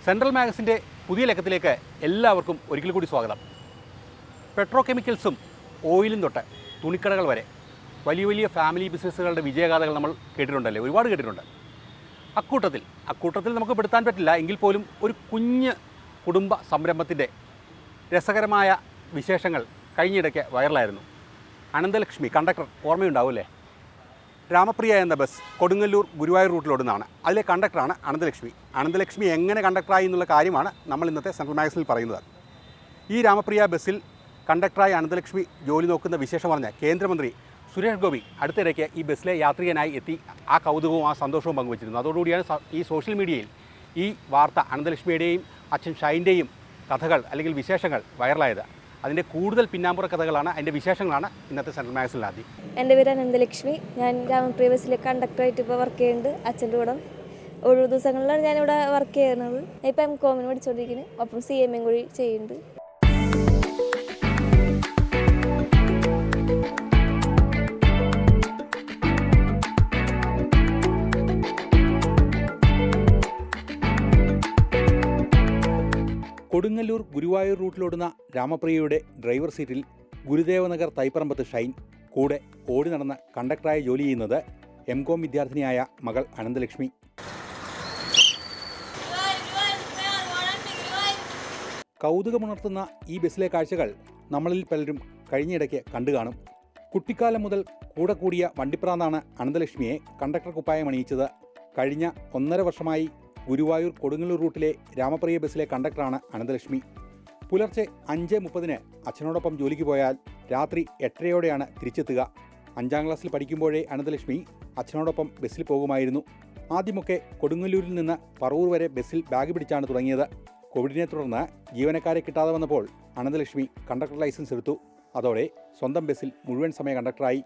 Central മാഗസിൻ്റെ പുതിയ ലക്കത്തിലേക്ക് എല്ലാവർക്കും ഒരിക്കൽ കൂടി സ്വാഗതം. പെട്രോ കെമിക്കൽസും ഓയിലും തൊട്ട് തുണിക്കടകൾ വരെ വലിയ വലിയ ഫാമിലി ബിസിനസ്സുകളുടെ വിജയഗാഥകൾ നമ്മൾ കേട്ടിട്ടുണ്ടല്ലേ, ഒരുപാട് കേട്ടിട്ടുണ്ട്. അക്കൂട്ടത്തിൽ നമുക്ക് പെടുത്താൻ പറ്റില്ല എങ്കിൽ പോലും ഒരു കുഞ്ഞ് കുടുംബ സംരംഭത്തിൻ്റെ രസകരമായ വിശേഷങ്ങൾ കഴിഞ്ഞിടയ്ക്ക് വൈറലായിരുന്നു. അനന്തലക്ഷ്മി കണ്ടക്ടർ ഓർമ്മയുണ്ടാവില്ലേ? രാമപ്രിയ എന്ന ബസ് കൊടുങ്ങല്ലൂർ ഗുരുവായൂർ റൂട്ടിലോടുന്നതാണ്. അതിലെ കണ്ടക്ടറാണ് അനന്തലക്ഷ്മി എങ്ങനെ കണ്ടക്ടറായി എന്നുള്ള കാര്യമാണ് നമ്മൾ ഇന്നത്തെ സെൻട്രൽ മാഗസിനിൽ പറയുന്നത്. ഈ രാമപ്രിയ ബസ്സിൽ കണ്ടക്ടറായി അനന്തലക്ഷ്മി ജോലി നോക്കുന്ന വിശേഷം പറഞ്ഞ കേന്ദ്രമന്ത്രി സുരേഷ് ഗോപി അടുത്തിടയ്ക്ക് ഈ ബസ്സിലെ യാത്രികനായി എത്തി ആ കൗതുകവും ആ സന്തോഷവും പങ്കുവച്ചിരുന്നു. അതോടുകൂടിയാണ് ഈ സോഷ്യൽ മീഡിയയിൽ ഈ വാർത്ത അനന്തലക്ഷ്മിയുടെയും അച്ഛൻ ഷൈൻ്റെയും കഥകൾ അല്ലെങ്കിൽ വിശേഷങ്ങൾ വൈറലായത്. അതിൻ്റെ കൂടുതൽ പിന്നാമ്പുറ കഥകളാണ്, അതിൻ്റെ വിശേഷങ്ങളാണ് ഇന്നത്തെ സെൻട്രൽ മാഗസിനിൽ ആദ്യം. എൻ്റെ പേര് അനന്തലക്ഷ്മി. ഞാൻ രാമപ്രിയ ബസ്സിലെ കണ്ടക്ടറായിട്ട് ഇപ്പോൾ വർക്ക് ചെയ്യുന്നുണ്ട്. അച്ഛൻ്റെ കൂടെ ഒഴിവു ദിവസങ്ങളിലാണ് ഞാനിവിടെ വർക്ക് ചെയ്യുന്നത്. ഇപ്പോൾ MCOM പഠിച്ചുകൊണ്ടിരിക്കുന്നത്, ഒപ്പം CMA കൂടി ചെയ്യുന്നുണ്ട്. കൊടുങ്ങല്ലൂർ ഗുരുവായൂർ റൂട്ടിലോടുന്ന രാമപ്രിയയുടെ ഡ്രൈവർ സീറ്റിൽ ഗുരുദേവനഗർ തൈപ്പറമ്പത്ത് ഷൈൻ, കൂടെ ഓടി നടന്ന് കണ്ടക്ടറായി ജോലി ചെയ്യുന്നത് MCOM വിദ്യാർത്ഥിനിയായ മകൾ അനന്തലക്ഷ്മി. കൗതുകമുണർത്തുന്ന ഈ ബസ്സിലെ കാഴ്ചകൾ നമ്മളിൽ പലരും കഴിഞ്ഞിടയ്ക്ക് കണ്ടു കാണും. കുട്ടിക്കാലം മുതൽ കൂടെ കൂടിയ വണ്ടിപ്രാന്താണ് അനന്തലക്ഷ്മിയെ കണ്ടക്ടർ കുപ്പായം അണിയിച്ചത്. കഴിഞ്ഞ 1.5 വർഷമായി ഗുരുവായൂർ കൊടുങ്ങല്ലൂർ റൂട്ടിലെ രാമപ്രിയ ബസ്സിലെ കണ്ടക്ടറാണ് അനന്തലക്ഷ്മി. പുലർച്ചെ 5:30 അച്ഛനോടൊപ്പം ജോലിക്ക് പോയാൽ രാത്രി 8:30 തിരിച്ചെത്തുക. 5ാം ക്ലാസ്സിൽ പഠിക്കുമ്പോഴേ അനന്തലക്ഷ്മി അച്ഛനോടൊപ്പം ബസ്സിൽ പോകുമായിരുന്നു. ആദ്യമൊക്കെ കൊടുങ്ങല്ലൂരിൽ നിന്ന് പറവൂർ വരെ ബസ്സിൽ ബാഗ് പിടിച്ചാണ് തുടങ്ങിയത്. കോവിഡിനെ തുടർന്ന് ജീവനക്കാരെ കിട്ടാതെ വന്നപ്പോൾ അനന്തലക്ഷ്മി കണ്ടക്ടർ ലൈസൻസ് എടുത്തു. അതോടെ സ്വന്തം ബസ്സിൽ മുഴുവൻ സമയ കണ്ടക്ടറായി.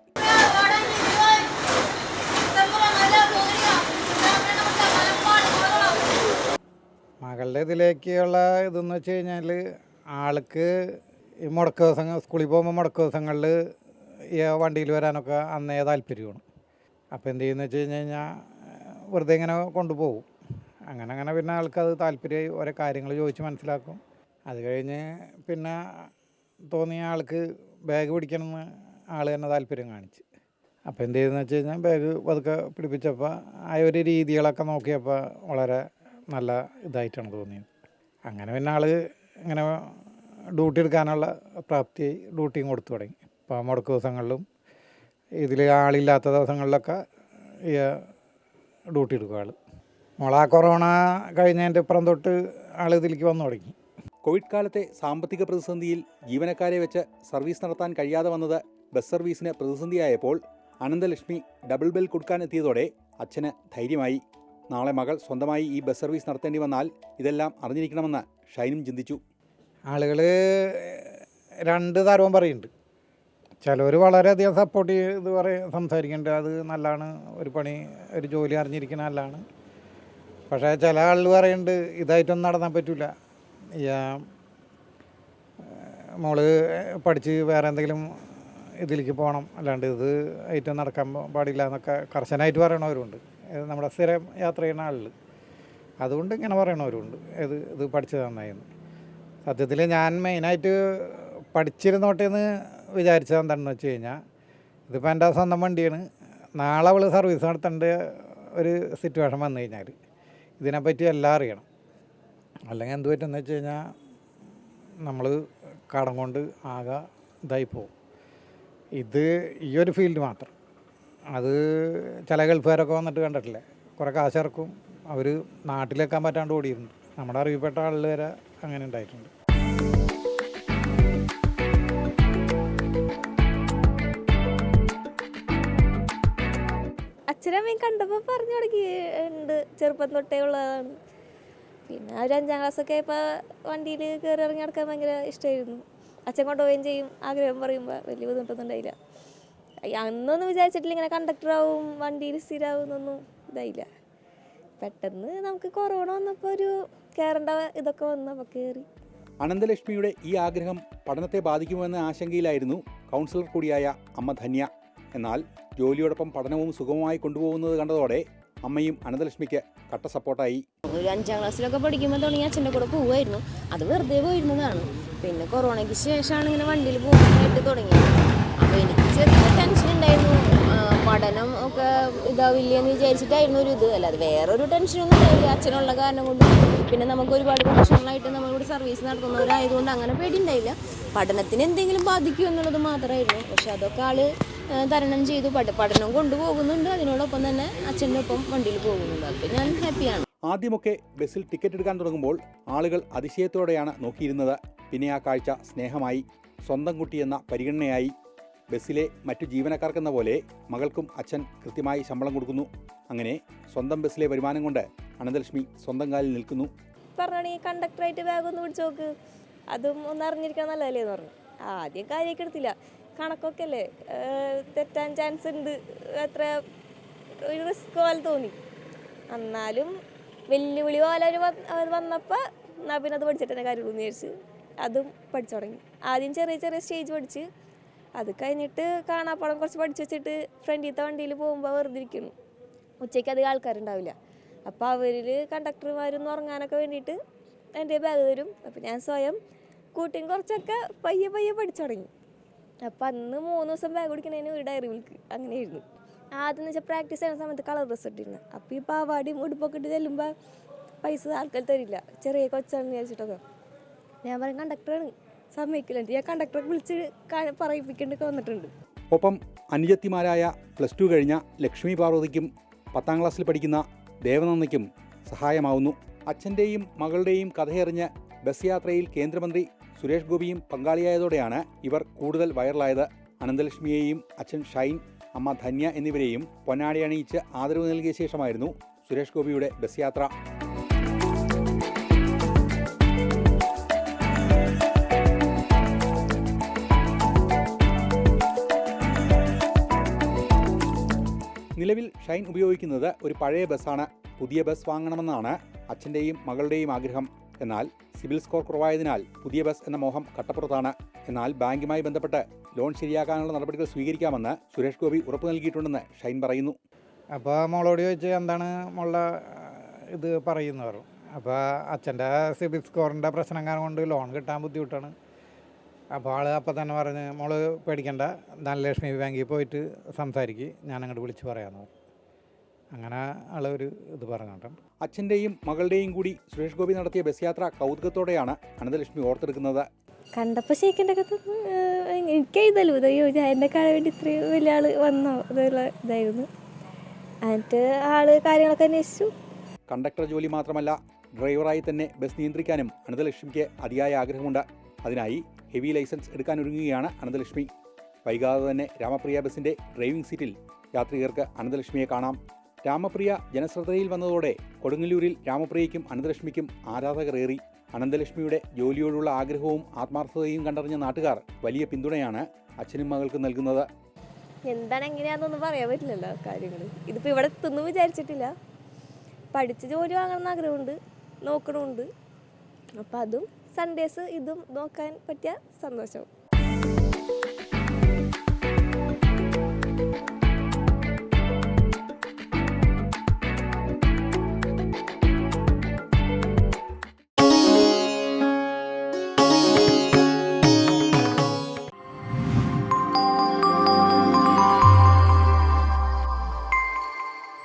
മകളുടെ ഇതിലേക്കുള്ള ഇതെന്ന് വെച്ച് കഴിഞ്ഞാൽ ആൾക്ക് ഈ മുടക്ക ദിവസങ്ങൾ സ്കൂളിൽ പോകുമ്പോൾ മുടക്ക ദിവസങ്ങളിൽ ഈ വണ്ടിയിൽ വരാനൊക്കെ അന്നേ താല്പര്യമാണ്. അപ്പോൾ എന്ത് ചെയ്യുന്നത് വെച്ച് കഴിഞ്ഞാൽ വെറുതെ ഇങ്ങനെ കൊണ്ടുപോകും. അങ്ങനെ പിന്നെ ആൾക്കത് താല്പര്യമായി ഓരോ കാര്യങ്ങൾ ചോദിച്ച് മനസ്സിലാക്കും. അത് കഴിഞ്ഞ് പിന്നെ തോന്നിയ ആൾക്ക് ബാഗ് പിടിക്കണമെന്ന് ആൾ തന്നെ താല്പര്യം കാണിച്ച്. അപ്പോൾ എന്ത് ചെയ്തെന്ന് വെച്ച് കഴിഞ്ഞാൽ ബാഗ് പതുക്കെ പിടിപ്പിച്ചപ്പോൾ ആ ഒരു രീതികളൊക്കെ നോക്കിയപ്പോൾ വളരെ നല്ല ഇതായിട്ടാണ് തോന്നിയത്. അങ്ങനെ പിന്നെ ആൾ ഇങ്ങനെ ഡ്യൂട്ടി എടുക്കാനുള്ള പ്രാപ്തി ഡ്യൂട്ടിയും കൊടുത്തു തുടങ്ങി. ഇപ്പോൾ മുടക്ക് ദിവസങ്ങളിലും ഇതിൽ ആളില്ലാത്ത ദിവസങ്ങളിലൊക്കെ ഈ ഡ്യൂട്ടി എടുക്കും ആൾ. മോളാ കൊറോണ കഴിഞ്ഞതിൻ്റെ ഇപ്പുറം തൊട്ട് ആൾ ഇതിലേക്ക് വന്നു തുടങ്ങി. കോവിഡ് കാലത്തെ സാമ്പത്തിക പ്രതിസന്ധിയിൽ ജീവനക്കാരെ വെച്ച് സർവീസ് നടത്താൻ കഴിയാതെ വന്നത് ബസ് സർവീസിന് പ്രതിസന്ധിയായപ്പോൾ അനന്തലക്ഷ്മി ഡബിൾ ബെൽ കൊടുക്കാനെത്തിയതോടെ അച്ഛന് ധൈര്യമായി. നാളെ മകൾ സ്വന്തമായി ഈ ബസ് സർവീസ് നടത്തേണ്ടി വന്നാൽ ഇതെല്ലാം അറിഞ്ഞിരിക്കണമെന്ന് ഷൈനും ചിന്തിച്ചു. ആളുകൾ 2 തരവും പറയുന്നുണ്ട്. ചിലവർ വളരെയധികം സപ്പോർട്ട് ചെയ്ത് സംസാരിക്കുന്നുണ്ട്, അത് നല്ലതാണ്, ഒരു ജോലി അറിഞ്ഞിരിക്കുന്ന നല്ലതാണ്. പക്ഷേ ചില ആളുകൾ പറയുന്നുണ്ട് ഇതായിട്ടൊന്നും നടത്താൻ പറ്റില്ല, മോള് പഠിച്ച് വേറെ എന്തെങ്കിലും ഇതിലേക്ക് പോകണം, അല്ലാണ്ട് ഇത് ആയിട്ട് നടക്കാൻ പാടില്ല എന്നൊക്കെ കർശനമായിട്ട് പറയണവരുണ്ട്. നമ്മുടെ സ്ഥിരം യാത്ര ചെയ്യുന്ന ആളിൽ അതുകൊണ്ട് ഇങ്ങനെ പറയണവരുണ്ട്, ഇത് പഠിച്ചത് നന്നായിരുന്നു. സത്യത്തിൽ ഞാൻ മെയിനായിട്ട് പഠിച്ചിരുന്നോട്ടേന്ന് വിചാരിച്ചത് എന്താണെന്ന് വെച്ച് കഴിഞ്ഞാൽ, ഇതിപ്പോൾ എൻ്റെ സ്വന്തം വണ്ടിയാണ്. നാളെ അവൾ സർവീസ് നടത്തേണ്ട ഒരു സിറ്റുവേഷൻ വന്നു കഴിഞ്ഞാൽ ഇതിനെപ്പറ്റി എല്ലാം അറിയണം. അല്ലെങ്കിൽ എന്ത് പറ്റുമെന്ന് വെച്ച് കഴിഞ്ഞാൽ നമ്മൾ കടം കൊണ്ട് ആകെ ഇതായി പോകും. ഇത് ഈ ഒരു ഫീൽഡ് മാത്രം. അത് ചില ഗൾഫുകാരൊക്കെ വന്നിട്ട് കണ്ടിട്ടില്ലേ, കുറേ കാശിറക്കും, അവർ നാട്ടിലെക്കാൻ പറ്റാണ്ട് ഓടിയിട്ടുണ്ട്. നമ്മുടെ അറിയപ്പെട്ട ആളുകൾ വരെ അങ്ങനെ ഉണ്ടായിട്ടുണ്ട്. അച്ഛനമ്മയും കണ്ടപ്പോൾ പറഞ്ഞു തുടങ്ങിയിട്ടുണ്ട്, ചെറുപ്പം തൊട്ടേ ഉള്ളതാണ്. പിന്നെ ഒരു 5ാം ക്ലാസ്സൊക്കെ ഇപ്പോൾ വണ്ടിയിൽ കയറി ഇറങ്ങി നടക്കാൻ ഭയങ്കര ഇഷ്ടമായിരുന്നു. അച്ഛൻ കൊണ്ടുപോവുകയും ചെയ്യും. ആഗ്രഹം പറയുമ്പോൾ വലിയ ബുദ്ധിമുട്ടൊന്നും ഉണ്ടായില്ല. അന്നൊന്നും വിചാരിച്ചിട്ടില്ല ഇങ്ങനെ കണ്ടക്ടറാവും, വണ്ടിയിൽ സ്ഥിരമാവും എന്നൊന്നും ഇതായില്ല. പെട്ടെന്ന് നമുക്ക് കൊറോണ വന്നപ്പോൾ ഒരു കയറേണ്ട ഇതൊക്കെ വന്നപ്പോൾ കയറി. അനന്തലക്ഷ്മിയുടെ ഈ ആഗ്രഹം പഠനത്തെ ബാധിക്കുമെന്ന ആശങ്കയിലായിരുന്നു കൗൺസിലർ കൂടിയായ അമ്മ ധന്യ. എന്നാൽ ജോലിയോടൊപ്പം പഠനവും സുഗമമായി കൊണ്ടുപോകുന്നത് കണ്ടതോടെ അമ്മയും അനന്തലക്ഷ്മിക്ക് കട്ട സപ്പോർട്ടായി. ഒരു 5ാം ക്ലാസ്സിലൊക്കെ പഠിക്കുമ്പോൾ തുടങ്ങി അച്ഛൻ്റെ കൂടെ പോവുമായിരുന്നു. അത് വെറുതെ പോയിരുന്നതാണ്. പിന്നെ കൊറോണയ്ക്ക് ശേഷമാണ് ഇങ്ങനെ വണ്ടിയിൽ പോകാനായിട്ട് തുടങ്ങിയത്. അപ്പോൾ എനിക്ക് ചെറിയ ടെൻഷൻ ഉണ്ടായിരുന്നു. പഠനം ഒക്കെ ഇതാവില്ലെന്ന് വിചാരിച്ചിട്ടായിരുന്നു ഒരു ഇത്. അല്ലാതെ വേറൊരു ടെൻഷനൊന്നും ഉണ്ടായില്ല. അച്ഛനുള്ള കാരണം കൊണ്ട് പിന്നെ നമുക്ക് ഒരുപാട് പ്രൊഫഷണലായിട്ട് നമ്മളിവിടെ സർവീസ് നടത്തുന്നവരായതുകൊണ്ട് അങ്ങനെ പേടിയുണ്ടായില്ല. പഠനത്തിന് എന്തെങ്കിലും ബാധിക്കുമോ എന്നുള്ളത് മാത്രമായിരുന്നു. പക്ഷെ അതൊക്കെ തരണം ചെയ്തു. പഠനം കൊണ്ടുപോകുന്നുണ്ട്. അതിനോടൊപ്പം തന്നെ അച്ഛൻ്റെ ഒപ്പം വണ്ടിയിൽ പോകുന്നുണ്ട്. അപ്പോൾ ഞാൻ ഹാപ്പിയാണ്. ആദ്യമൊക്കെ ബസ്സിൽ ടിക്കറ്റ് എടുക്കാൻ തുടങ്ങുമ്പോൾ ആളുകൾ അതിശയത്തോടെയാണ് നോക്കിയിരുന്നത്. പിന്നെ ആ കാഴ്ച സ്നേഹമായി, സ്വന്തം കുട്ടിയെന്ന പരിഗണനയായി. ബസ്സിലെ മറ്റു ജീവനക്കാർക്കെന്ന പോലെ മകൾക്കും അച്ഛൻ കൃത്യമായി ശമ്പളം കൊടുക്കുന്നു. അങ്ങനെ സ്വന്തം ബസ്സിലെ വരുമാനം കൊണ്ട് അനന്തലക്ഷ്മി സ്വന്തം കാലിൽ നിൽക്കുന്നു. പറഞ്ഞാണെങ്കിൽ കണ്ടക്ടറായിട്ട് ബാഗ് ഒന്ന് പിടിച്ച് നോക്ക്, അതും ഒന്ന് അറിഞ്ഞിരിക്കാൻ നല്ലതല്ലേ എന്ന് പറഞ്ഞു. ആദ്യം കാര്യമൊക്കെ എടുത്തില്ല. കണക്കൊക്കെ അല്ലേ, തെറ്റാൻ ചാൻസ് ഉണ്ട്, അത്ര ഒരു റിസ്ക് പോലെ തോന്നി. എന്നാലും വെല്ലുവിളി പോലെ അവർ വന്നപ്പോൾ എന്നാൽ പിന്നെ അത് പഠിച്ചിട്ട് തന്നെ കാര്യമുള്ളൂ എന്ന് വിചാരിച്ച് അതും പഠിച്ചു തുടങ്ങി. ആദ്യം ചെറിയ ചെറിയ സ്റ്റേജ് പഠിച്ച്, അത് കഴിഞ്ഞിട്ട് കാണാപ്പാടം കുറച്ച് പഠിച്ചു വെച്ചിട്ട് ഫ്രണ്ടിലത്തെ വണ്ടിയിൽ പോകുമ്പോൾ വെറുതെ ഇരിക്കുന്നു. ഉച്ചയ്ക്ക് അധികം ആൾക്കാരുണ്ടാവില്ല. അപ്പോൾ അവരിൽ കണ്ടക്ടർമാരൊന്ന് ഉറങ്ങാനൊക്കെ വേണ്ടിയിട്ട് എൻ്റെ ബാഗ് തരും. അപ്പോൾ ഞാൻ സ്വയം കൂട്ടിയും കുറച്ചൊക്കെ പയ്യെ പഠിച്ചു തുടങ്ങി. അപ്പോൾ അന്ന് 3 ദിവസം ബാഗ് കുടിക്കുന്നതിന് ഒരു ഡയറി മിൽക്ക് അങ്ങനെയായിരുന്നു. ആദ്യം എന്ന് വെച്ചാൽ പ്രാക്ടീസ് ചെയ്യുന്ന സമയത്ത് കളർ ഡ്രസ്സ് ഇട്ടിരുന്നത്. അപ്പോൾ ഈ പാവാടിയും ഉടുപ്പൊക്കെ ഇട്ട് ചെല്ലുമ്പോൾ പൈസ ആൾക്കാർ തരില്ല, ചെറിയ കൊച്ചാണെന്ന് വിചാരിച്ചിട്ടൊക്കെ. ഞാൻ പറയും കണ്ടക്ടറാണ്, സമ്മതിക്കില്ല. ഞാൻ കണ്ടക്ടറെ വിളിച്ച് പറയിപ്പിക്കേണ്ടൊക്കെ വന്നിട്ടുണ്ട്. ഒപ്പം അനുജത്തിമാരായ +2 കഴിഞ്ഞ ലക്ഷ്മി പാർവതിക്കും 10ാം ക്ലാസ്സിൽ പഠിക്കുന്ന ദേവനന്ദയ്ക്കും സഹായമാവുന്നു. അച്ഛൻ്റെയും മകളുടെയും കഥയറിഞ്ഞ് ബസ് യാത്രയിൽ കേന്ദ്രമന്ത്രി സുരേഷ് ഗോപിയും പങ്കാളിയായതോടെയാണ് ഇവർ കൂടുതൽ വൈറലായത്. അനന്തലക്ഷ്മിയെയും അച്ഛൻ ഷൈൻ, അമ്മ ധന്യ എന്നിവരെയും പൊന്നാടി അണിയിച്ച് ആദരവ് നൽകിയ ശേഷമായിരുന്നു സുരേഷ് ഗോപിയുടെ ബസ് യാത്ര. നിലവിൽ ഷൈൻ ഉപയോഗിക്കുന്നത് ഒരു പഴയ ബസ്സാണ്. പുതിയ ബസ് വാങ്ങണമെന്നാണ് അച്ഛൻ്റെയും മകളുടെയും ആഗ്രഹം. എന്നാൽ സിവിൽ സ്കോർ കുറവായതിനാൽ പുതിയ ബസ് എന്ന മോഹം കട്ടപ്പുറത്താണ്. എന്നാൽ ബാങ്കുമായി ബന്ധപ്പെട്ട് ലോൺ ശരിയാക്കാനുള്ള നടപടികൾ സ്വീകരിക്കാമെന്ന് സുരേഷ് ഗോപി ഉറപ്പു നൽകിയിട്ടുണ്ടെന്ന് ഷൈൻ പറയുന്നു. അപ്പോൾ മോളോട് ചോദിച്ച് എന്താണ് മോളുടെ ഇത് പറയുന്നവർ. അപ്പോൾ അച്ഛൻ്റെ സിബിൽ സ്കോറിൻ്റെ പ്രശ്നം കാരണം കൊണ്ട് ലോൺ കിട്ടാൻ ബുദ്ധിമുട്ടാണ്. അപ്പോൾ ആൾ അപ്പം തന്നെ പറഞ്ഞ് മോള് പേടിക്കണ്ട, ധനലക്ഷ്മി ബാങ്കിൽ പോയിട്ട് സംസാരിക്കുക, ഞാൻ അങ്ങോട്ട് വിളിച്ച് പറയാമെന്ന് പറഞ്ഞു. അങ്ങനെ ആളൊരു ഇത് പറഞ്ഞിട്ടുണ്ട്. അച്ഛൻ്റെയും മകളുടെയും കൂടി സുരേഷ് ഗോപി നടത്തിയ ബസ് യാത്ര കൗതുകത്തോടെയാണ് അനന്തലക്ഷ്മി ഓർത്തെടുക്കുന്നത്. കണ്ടപ്പോൾ ശേഖൻ്റെ എനിക്ക് എഴുതല്ലോ ഇതയ്യോ എൻ്റെ കാണാൻ വേണ്ടി ഇത്രയും വലിയ ആൾ വന്നോ ഇതുള്ള ഇതായിരുന്നു. എന്നിട്ട് ആള് കാര്യങ്ങളൊക്കെ അന്വേഷിച്ചു. കണ്ടക്ടർ ജോലി മാത്രമല്ല, ഡ്രൈവറായി തന്നെ ബസ് നിയന്ത്രിക്കാനും അനന്തലക്ഷ്മിക്ക് അതിയായ ആഗ്രഹമുണ്ട്. അതിനായി ഹെവി ലൈസൻസ് എടുക്കാനൊരുങ്ങുകയാണ് അനന്തലക്ഷ്മി. വൈകാതെ തന്നെ രാമപ്രിയ ബസിൻ്റെ ഡ്രൈവിംഗ് സീറ്റിൽ യാത്രികർക്ക് അനന്തലക്ഷ്മിയെ കാണാം. രാമപ്രിയ ജനശ്രദ്ധയിൽ വന്നതോടെ കൊടുങ്ങല്ലൂരിൽ രാമപ്രിയയ്ക്കും അനന്തലക്ഷ്മിക്കും ആരാധകരേറി. അനന്തലക്ഷ്മിയുടെ ജോലിയോടുള്ള ആഗ്രഹവും ആത്മാർത്ഥതയും കണ്ടറിഞ്ഞ നാട്ടുകാർ വലിയ പിന്തുണയാണ് അച്ഛനും മകൾക്കും നൽകുന്നത്. എന്താണ് എങ്ങനെയാണെന്നൊന്നും പറയാൻ പറ്റില്ലല്ലോ കാര്യങ്ങൾ. ഇതിപ്പോൾ ഇവിടെ എത്തുന്നു വിചാരിച്ചിട്ടില്ല. പഠിച്ച് ജോലി വാങ്ങണമെന്ന് ആഗ്രഹമുണ്ട്, നോക്കണമുണ്ട്. അപ്പോൾ അതും സൺഡേസ് ഇതും നോക്കാൻ പറ്റിയ സന്തോഷം.